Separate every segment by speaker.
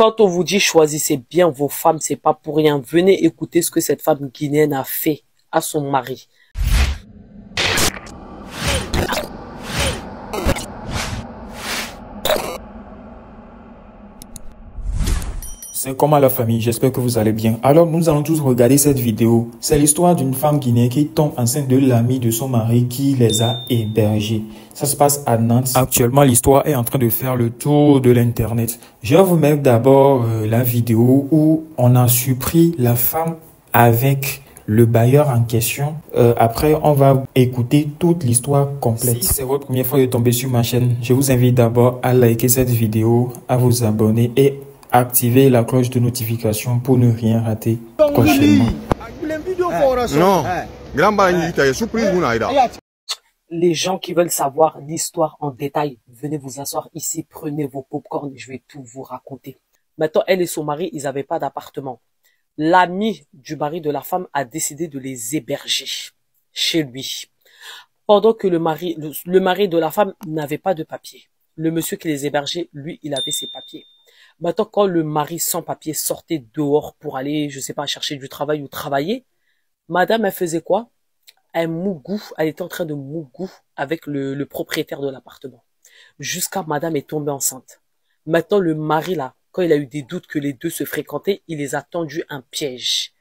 Speaker 1: Quand on vous dit choisissez bien vos femmes, c'est pas pour rien. Venez écouter ce que cette femme guinéenne a fait à son mari.
Speaker 2: C'est comment la famille, j'espère que vous allez bien. Alors nous allons tous regarder cette vidéo. C'est l'histoire d'une femme guinéenne qui tombe enceinte de l'ami de son mari qui les a hébergés. Ça se passe à Nantes. Actuellement, l'histoire est en train de faire le tour de l'internet. Je vais vous mettre d'abord la vidéo où on a surpris la femme avec le bailleur en question. Après, on va écouter toute l'histoire complète. Si c'est votre première fois de tomber sur ma chaîne, je vous invite d'abord à liker cette vidéo, à vous abonner et activez la cloche de notification pour ne rien rater prochainement.
Speaker 1: Les gens qui veulent savoir l'histoire en détail, venez vous asseoir ici, prenez vos pop-corn et je vais tout vous raconter. Maintenant, elle et son mari, ils n'avaient pas d'appartement. L'ami du mari de la femme a décidé de les héberger chez lui. Pendant que le mari de la femme n'avait pas de papier. Le monsieur qui les hébergeait, lui, il avait ses papiers. Maintenant, quand le mari sans papier sortait dehors pour aller, je sais pas, chercher du travail ou travailler, madame, elle faisait quoi? Elle était en train de mougou avec le propriétaire de l'appartement. Jusqu'à madame est tombée enceinte. Maintenant, le mari, là, quand il a eu des doutes que les deux se fréquentaient, il les a tendu un piège.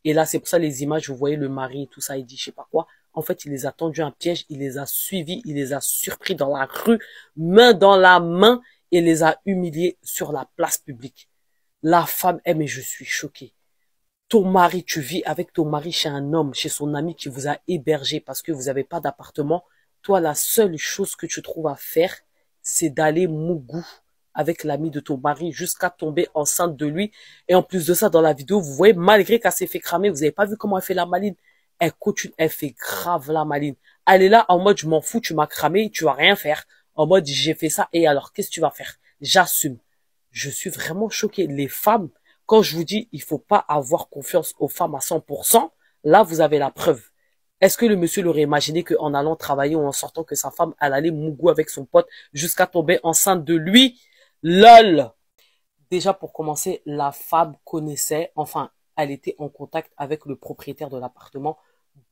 Speaker 1: Et là, c'est pour ça les images, vous voyez le mari et tout ça, il dit je sais pas quoi. En fait, il les a tendu un piège, il les a suivis, il les a surpris dans la rue, main dans la main, et les a humiliés sur la place publique. La femme, mais je suis choquée. Ton mari, tu vis avec ton mari chez un homme, chez son ami qui vous a hébergé parce que vous n'avez pas d'appartement. Toi, la seule chose que tu trouves à faire, c'est d'aller mougou avec l'ami de ton mari jusqu'à tomber enceinte de lui. Et en plus de ça, dans la vidéo, vous voyez, malgré qu'elle s'est fait cramer, vous n'avez pas vu comment elle fait la maline. Elle continue, elle fait grave la maline. Elle est là en mode, je m'en fous, tu m'as cramé, tu vas rien faire. En mode, j'ai fait ça, et alors, qu'est-ce que tu vas faire? J'assume. Je suis vraiment choquée. Les femmes, quand je vous dis, il faut pas avoir confiance aux femmes à 100%, là, vous avez la preuve. Est-ce que le monsieur l'aurait imaginé qu'en allant travailler ou en sortant que sa femme, elle allait mougou avec son pote jusqu'à tomber enceinte de lui? LOL! Déjà, pour commencer, la femme connaissait, enfin, elle était en contact avec le propriétaire de l'appartement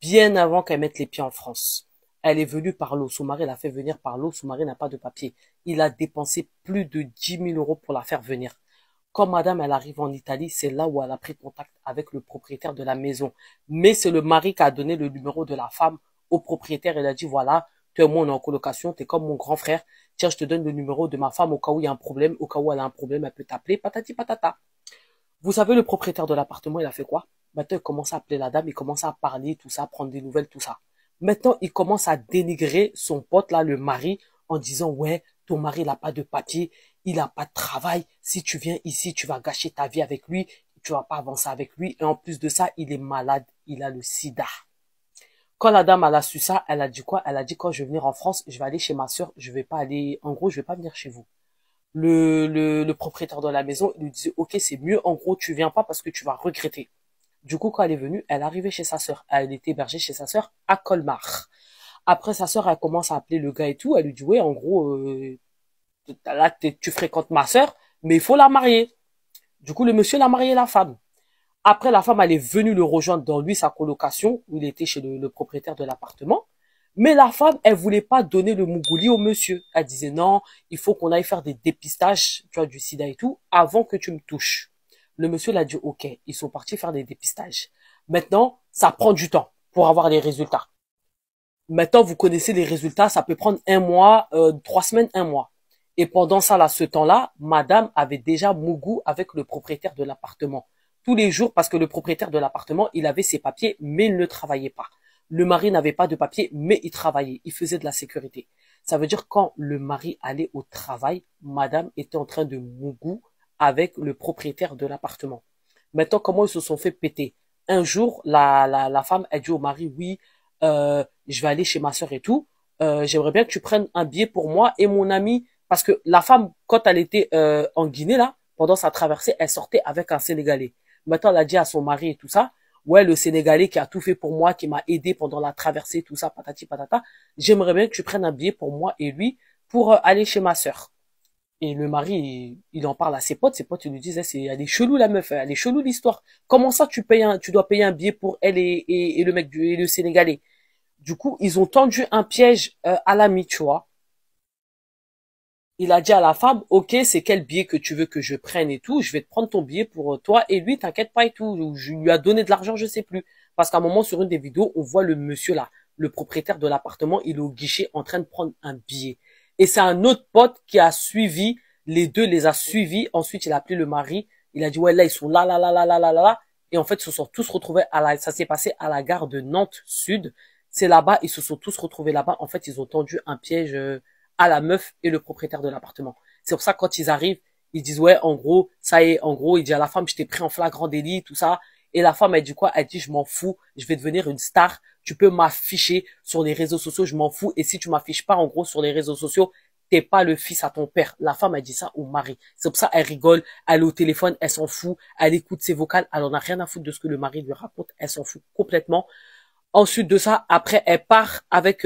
Speaker 1: bien avant qu'elle mette les pieds en France. Elle est venue par l'eau. Son mari l'a fait venir par l'eau. Son mari n'a pas de papier. Il a dépensé plus de 10 000 euros pour la faire venir. Quand madame, elle arrive en Italie, c'est là où elle a pris contact avec le propriétaire de la maison. Mais c'est le mari qui a donné le numéro de la femme au propriétaire. Il a dit, voilà, toi et moi, on est en colocation. T'es comme mon grand frère. Tiens, je te donne le numéro de ma femme au cas où il y a un problème. Au cas où elle a un problème, elle peut t'appeler. Patati patata. Vous savez, le propriétaire de l'appartement, il a fait quoi? Maintenant, il commence à appeler la dame. Il commence à parler, tout ça, prendre des nouvelles, tout ça. Maintenant, il commence à dénigrer son pote, là, le mari, en disant, ouais, ton mari, il n'a pas de papier, il n'a pas de travail. Si tu viens ici, tu vas gâcher ta vie avec lui, tu vas pas avancer avec lui. Et en plus de ça, il est malade, il a le sida. Quand la dame, elle a su ça, elle a dit quoi? Elle a dit, quand je vais venir en France, je vais aller chez ma soeur, je vais pas aller, en gros, je vais pas venir chez vous. Le propriétaire de la maison, il lui disait, ok, c'est mieux, en gros, tu viens pas parce que tu vas regretter. Du coup, quand elle est venue, elle est arrivée chez sa sœur. Elle était hébergée chez sa sœur à Colmar. Après, sa sœur, elle commence à appeler le gars et tout. Elle lui dit, ouais, en gros, là, tu fréquentes ma sœur, mais il faut la marier. Du coup, le monsieur l'a marié la femme. Après, la femme, elle est venue le rejoindre dans lui, sa colocation, où il était chez le propriétaire de l'appartement. Mais la femme, elle voulait pas donner le mougouli au monsieur. Elle disait, non, il faut qu'on aille faire des dépistages, tu vois, du sida et tout, avant que tu me touches. Le monsieur l'a dit, ok, ils sont partis faire des dépistages. Maintenant, ça prend du temps pour avoir les résultats. Maintenant, vous connaissez les résultats, ça peut prendre 1 mois, 3 semaines, 1 mois. Et pendant ça, là, ce temps-là, madame avait déjà mougou avec le propriétaire de l'appartement. Tous les jours, parce que le propriétaire de l'appartement, il avait ses papiers, mais il ne travaillait pas. Le mari n'avait pas de papiers, mais il travaillait. Il faisait de la sécurité. Ça veut dire quand le mari allait au travail, madame était en train de mougou avec le propriétaire de l'appartement. Maintenant, comment ils se sont fait péter? Un jour, la femme a dit au mari, oui, je vais aller chez ma sœur et tout. J'aimerais bien que tu prennes un billet pour moi et mon ami. Parce que la femme, quand elle était en Guinée, là, pendant sa traversée, elle sortait avec un Sénégalais. Maintenant, elle a dit à son mari et tout ça, ouais, le Sénégalais qui a tout fait pour moi, qui m'a aidé pendant la traversée, tout ça, patati patata, j'aimerais bien que tu prennes un billet pour moi et lui pour aller chez ma sœur. Et le mari, il en parle à ses potes ils lui disent, elle est chelou la meuf, elle est chelou l'histoire. Comment ça tu dois payer un billet pour elle et le mec et le Sénégalais? Du coup, ils ont tendu un piège à l'ami, tu vois. Il a dit à la femme, ok, c'est quel billet que tu veux que je prenne et tout, je vais te prendre ton billet pour toi et lui, t'inquiète pas et tout. Je lui ai donné de l'argent, je sais plus. Parce qu'à un moment, sur une des vidéos, on voit le monsieur là, le propriétaire de l'appartement, il est au guichet en train de prendre un billet. Et c'est un autre pote qui a suivi, les deux les a suivis. Ensuite, il a appelé le mari. Il a dit, ouais, là, ils sont là, là, là, là, là, là, là, là. Et en fait, ils se sont tous retrouvés ça s'est passé à la gare de Nantes Sud. C'est là-bas, ils se sont tous retrouvés là-bas. En fait, ils ont tendu un piège, à la meuf et le propriétaire de l'appartement. C'est pour ça que quand ils arrivent, ils disent ouais, en gros, ça y est, en gros, il dit à la femme, je t'ai pris en flagrant délit, tout ça. Et la femme, elle dit quoi? Elle dit, je m'en fous, je vais devenir une star, tu peux m'afficher sur les réseaux sociaux, je m'en fous. Et si tu m'affiches pas, en gros, sur les réseaux sociaux, t'es pas le fils à ton père. La femme, elle dit ça au mari. C'est pour ça, elle rigole, elle est au téléphone, elle s'en fout, elle écoute ses vocales, elle en a rien à foutre de ce que le mari lui raconte, elle s'en fout complètement. Ensuite de ça, après, elle part avec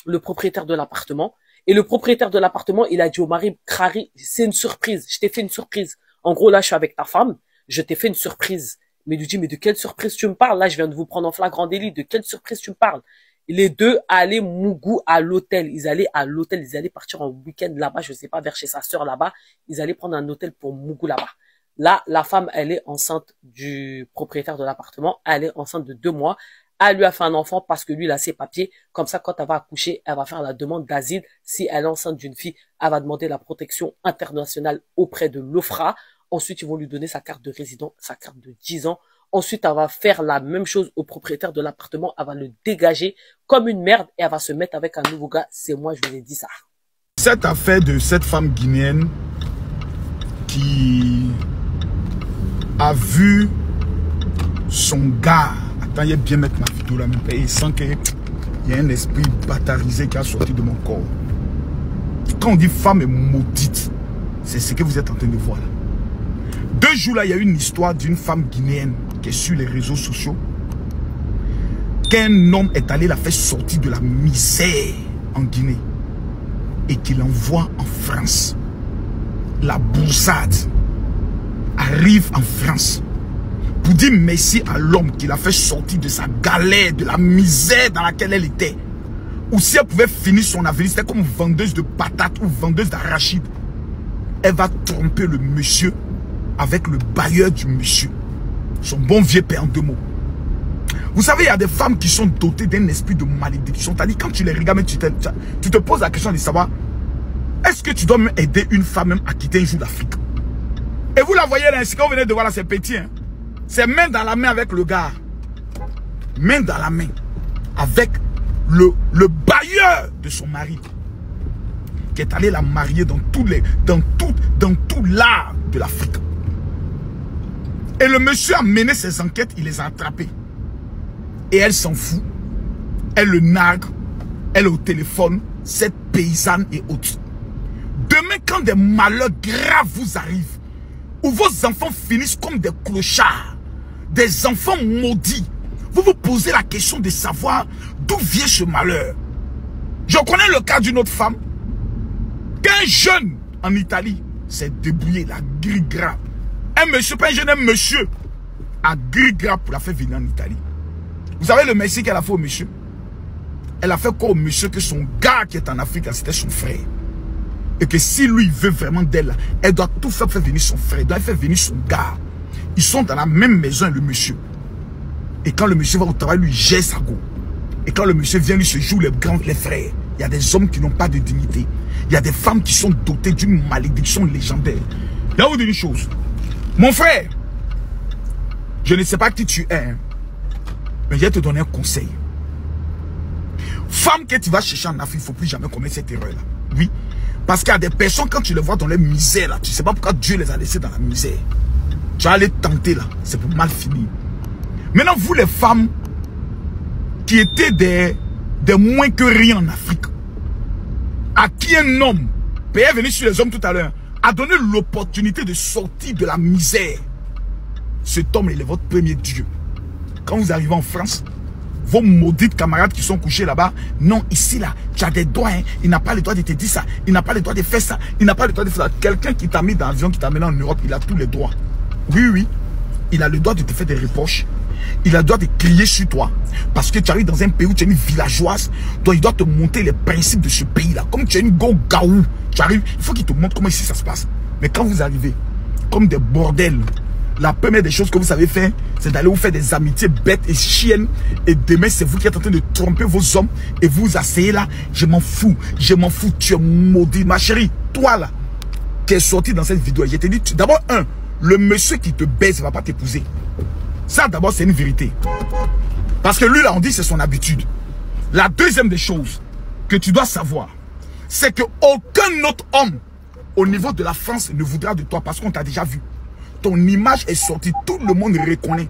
Speaker 1: le propriétaire de l'appartement. Et le propriétaire de l'appartement, il a dit au mari, Krari, c'est une surprise, je t'ai fait une surprise. En gros, là, je suis avec ta femme, je t'ai fait une surprise. Mais il lui dit, mais de quelle surprise tu me parles? Là, je viens de vous prendre en flagrant délit, de quelle surprise tu me parles? Les deux allaient Mougou à l'hôtel. Ils allaient à l'hôtel, ils allaient partir en week-end là-bas, je sais pas, vers chez sa sœur là-bas. Ils allaient prendre un hôtel pour Mougou là-bas. Là, la femme, elle est enceinte du propriétaire de l'appartement, elle est enceinte de 2 mois. Elle lui a fait un enfant parce que lui, il a ses papiers. Comme ça, quand elle va accoucher, elle va faire la demande d'asile. Si elle est enceinte d'une fille, elle va demander la protection internationale auprès de l'OFRA. Ensuite, ils vont lui donner sa carte de résident, sa carte de 10 ans. Ensuite, elle va faire la même chose au propriétaire de l'appartement. Elle va le dégager comme une merde et elle va se mettre avec un nouveau gars. C'est moi, je vous ai dit ça.
Speaker 3: Cette affaire de cette femme guinéenne qui a vu son gars. Attends, il bien mettre ma vidéo là, mais il sent qu'il y a un esprit bâtarisé qui a sorti de mon corps. Quand on dit femme est maudite, c'est ce que vous êtes en train de voir là. 2 jours là, il y a eu une histoire d'une femme guinéenne qui est sur les réseaux sociaux. Qu'un homme est allé la faire sortir de la misère en Guinée et qu'il l'envoie en France. La boursade arrive en France pour dire merci à l'homme qui l'a fait sortir de sa galère, de la misère dans laquelle elle était. Ou si elle pouvait finir son avenir, c'était comme vendeuse de patates ou vendeuse d'arachides. Elle va tromper le monsieur avec le bailleur du monsieur. Son bon vieux père en 2 mots. Vous savez, il y a des femmes qui sont dotées d'un esprit de malédiction. C'est-à-dire, quand tu les regardes, tu te poses la question de savoir, est-ce que tu dois même aider une femme même à quitter un jour d'Afrique? Et vous la voyez là, ce qu'on venait de voir là, c'est petit. Hein? C'est main dans la main avec le gars. Main dans la main avec le bailleur de son mari. Qui est allé la marier dans tout l'art de l'Afrique. Et le monsieur a mené ses enquêtes, il les a attrapés. Et elle s'en fout. Elle le nargue. Elle est au téléphone. Cette paysanne et autres. Demain, quand des malheurs graves vous arrivent, où vos enfants finissent comme des clochards, des enfants maudits, vous vous posez la question de savoir d'où vient ce malheur. Je connais le cas d'une autre femme, qu'un jeune en Italie s'est débrouillé, la gris-gras. Un monsieur, pas un jeune, un monsieur, a gris-gras pour la faire venir en Italie. Vous savez le merci qu'elle a fait au monsieur? Elle a fait quoi au monsieur que son gars qui est en Afrique, c'était son frère. Et que si lui veut vraiment d'elle, elle doit tout faire venir son frère, elle doit faire venir son gars. Ils sont dans la même maison, le monsieur. Et quand le monsieur va au travail, lui jette sa go. Et quand le monsieur vient, lui se joue les frères. Il y a des hommes qui n'ont pas de dignité. Il y a des femmes qui sont dotées d'une malédiction légendaire. Là, vous dire une chose. Mon frère, je ne sais pas qui tu es, hein, mais je vais te donner un conseil. Femme que tu vas chercher en Afrique, il ne faut plus jamais commettre cette erreur-là. Oui. Parce qu'il y a des personnes, quand tu les vois dans leur misère, là, tu ne sais pas pourquoi Dieu les a laissés dans la misère. Tu vas les tenter là, c'est pour mal finir. Maintenant, vous les femmes qui étaient des moins que rien en Afrique, à qui un homme, Père est venu sur les hommes tout à l'heure, a donné l'opportunité de sortir de la misère. Cet homme, il est votre premier Dieu. Quand vous arrivez en France, Vos maudites camarades qui sont couchés là-bas, non, ici, là, tu as des droits, hein. Il n'a pas le droit de te dire ça. Il n'a pas le droit de faire ça. Il n'a pas le droit de faire ça. Quelqu'un qui t'a mis dans l'avion, qui t'a amené en Europe, il a tous les droits. Oui, oui. Il a le droit de te faire des reproches. Il a le droit de crier sur toi. Parce que tu arrives dans un pays où tu es une villageoise. Donc il doit te montrer les principes de ce pays-là. Comme tu es une go gaou, tu arrives, il faut qu'il te montre comment ici ça se passe. Mais quand vous arrivez, comme des bordels, la première des choses que vous savez faire, c'est d'aller vous faire des amitiés bêtes et chiennes. Et demain, c'est vous qui êtes en train de tromper vos hommes. Et vous vous asseyez là. Je m'en fous. Je m'en fous. Tu es maudit. Ma chérie, toi là, qui es sorti dans cette vidéo, je t'ai dit, d'abord, le monsieur qui te baise ne va pas t'épouser. Ça, d'abord, c'est une vérité. Parce que lui, là, on dit c'est son habitude. La deuxième des choses que tu dois savoir, c'est qu'aucun autre homme au niveau de la France ne voudra de toi parce qu'on t'a déjà vu. Ton image est sortie, tout le monde reconnaît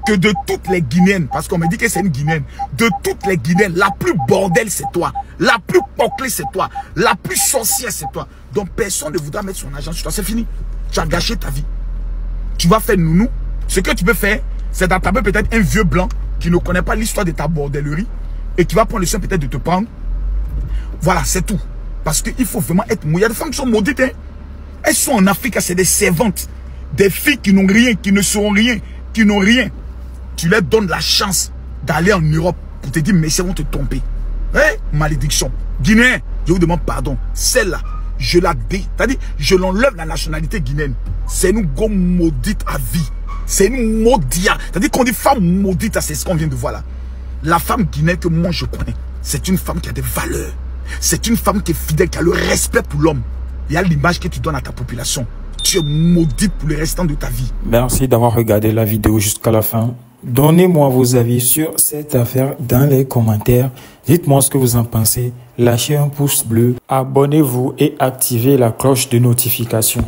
Speaker 3: que de toutes les Guinéennes, parce qu'on me dit que c'est une Guinéenne, de toutes les Guinéennes, la plus bordel c'est toi, la plus poclée c'est toi, la plus sorcière c'est toi. Donc personne ne voudra mettre son argent sur toi, c'est fini. Tu as gâché ta vie. Tu vas faire nounou. Ce que tu peux faire, c'est d'attraper peut-être un vieux blanc qui ne connaît pas l'histoire de ta bordellerie et qui va prendre le soin peut-être de te prendre. Voilà, c'est tout. Parce qu'il faut vraiment être mouillé. Il y a des femmes qui sont maudites, hein. Elles sont en Afrique, c'est des servantes. Des filles qui n'ont rien, qui ne seront rien, qui n'ont rien. Tu leur donnes la chance d'aller en Europe pour te dire, mais ils vont te tromper. Hein? Malédiction. Guinéen, je vous demande pardon. Celle-là, je la c'est-à-dire, je l'enlève la nationalité guinéenne. C'est une go maudite à vie. C'est une maudia. C'est-à-dire qu'on dit femme maudite, c'est ce qu'on vient de voir là. La femme guinéenne que moi je connais, c'est une femme qui a des valeurs. C'est une femme qui est fidèle, qui a le respect pour l'homme. Il y a l'image que tu donnes à ta population. Tu es maudite pour le restant de ta vie.
Speaker 2: Merci d'avoir regardé la vidéo jusqu'à la fin. Donnez-moi vos avis sur cette affaire dans les commentaires. Dites-moi ce que vous en pensez. Lâchez un pouce bleu, abonnez-vous et activez la cloche de notification.